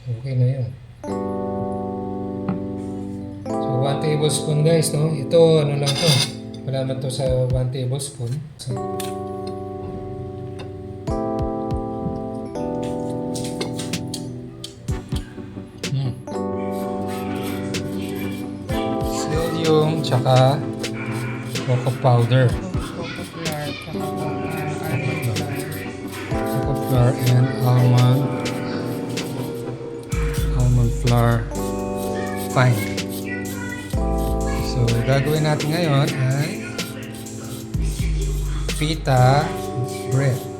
Okay na yun. So 1 tablespoon guys, no? Ito ano lang to. Wala man to sa 1 tablespoon. So, Psyllium tsaka cocoa powder. Cocoa flour and almond flour fine. So gagawin natin ngayon ay pita bread.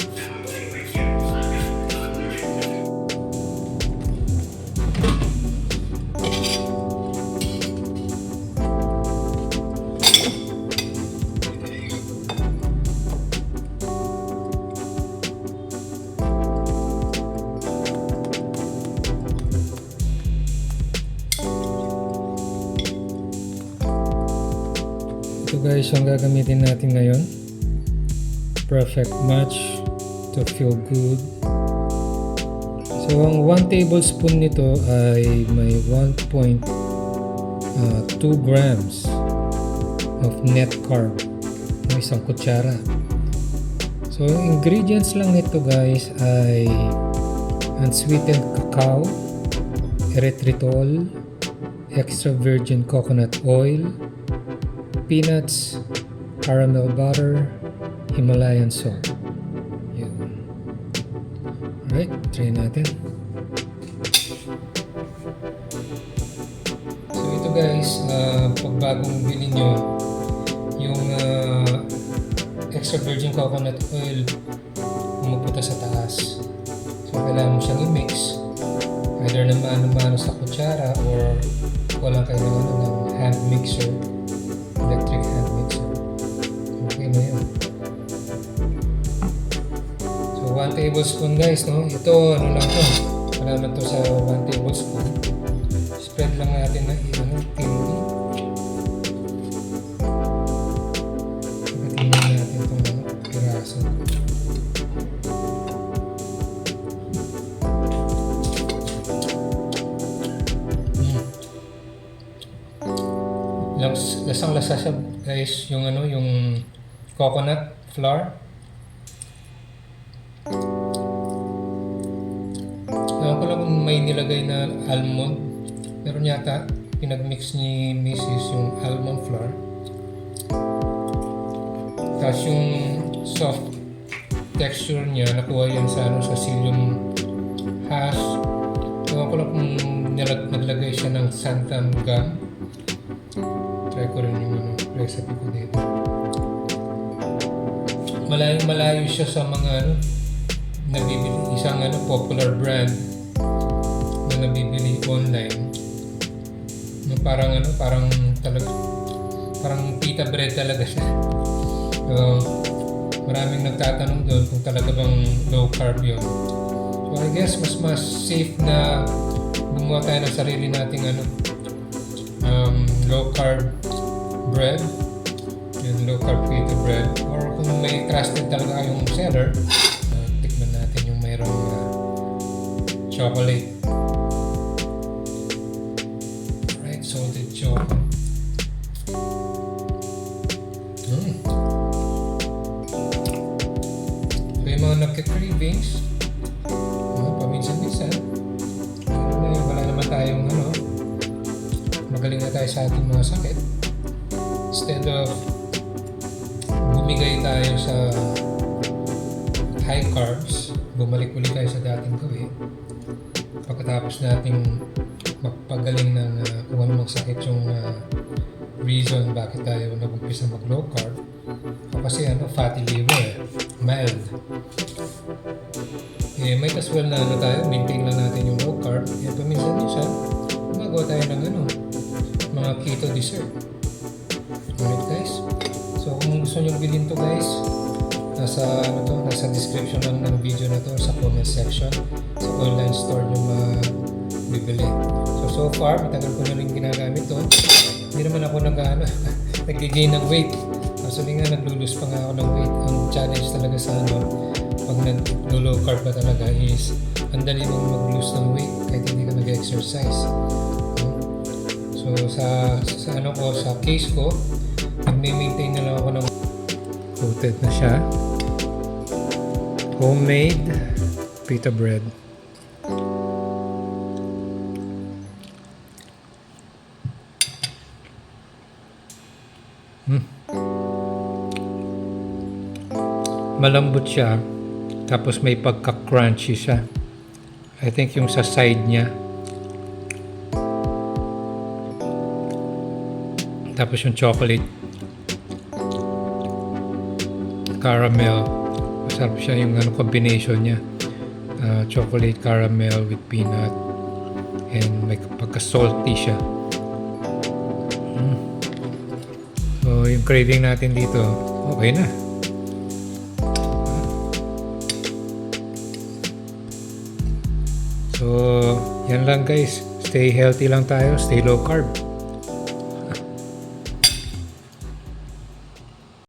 Ito guys yung gagamitin natin ngayon. Perfect match to feel good. So ang 1 tablespoon nito ay may 1.2 grams of net carb. Isang kutsara. So yung ingredients lang nito guys ay unsweetened cacao, erythritol, extra virgin coconut oil, peanuts, caramel butter, Himalayan salt. Yun. Alright, try natin. So ito guys, pag bagong bilhin nyo, yung extra virgin coconut oil pumupunta sa taas. So kailangan mo siyang i-mix. Either na mano-mano sa kutsara or walang kailangan ng hand mixer. Electric hand mixer. Okay na yun. So 1 tablespoon guys, no? Ito ano lang to. Wala man to sa 1 tablespoon. Spread lang natin na thinly. Pagkatingin natin itong piraso. Lasang-lasa siya guys, yung yung coconut flour. Ewan ko lang kung may nilagay na almond. Meron yata pinagmix ni Mrs. yung almond flour. Tapos yung soft texture niya nakuha yan sa sa psyllium hash. Ewan ko lang kung naglagay siya ng santan gum. Try ko rin yung recipe ko dito. Malayo siya sa mga nabibili, isang popular brand na nabibili online. Parang parang pita bread talaga siya. Maraming nagtatanong doon kung talaga bang low carb yun. So I guess mas safe na gumawa tayo ng sarili nating low carb bread, yung low carb pita bread, or kung may trusted talaga kayong seller, tikman natin yung mayroong chocolate. Right, salted chocolate. So yung mga nagka-cravings, paminsan-minsan, wala naman tayong magaling na tayo sa ating mga sakit. Instead of bumigay tayo sa high carbs, bumalik ulit tayo sa dating gawin. Pagkatapos nating magpagaling ng kung anumang sakit yung reason bakit tayo nag-umpisa mag-low carb. Kasi fatty liver, mild. Might as well na tayo, maintain lang natin yung low carb. Paminsan-minsan, gumagawa tayo ng mga keto dessert. Alright guys. So kung gusto nyo bilhin to guys, nasa description lang ng video na to, sa comment section, sa online store nyo bibili. So far, matagal ko na rin ginagamit to. Hindi naman ako nag-gain ng weight. Actually nga, naglulus pa nga ako ng weight. Ang challenge talaga sa pag nag-low carb ka talaga is ang dali mong mag-lose ng weight kahit hindi ka exercise. So sa case ko, nagme-maintain na lang ako ng coated na siya. Homemade pita bread. Malambot siya, tapos may pagka-crunchy siya. I think yung sa side niya. Tapos yung chocolate caramel, masarap siya yung combination niya. Chocolate caramel with peanut, and may pagka-salty siya. So yung craving natin dito, okay na. So, yan lang guys. Stay healthy lang tayo. Stay low carb.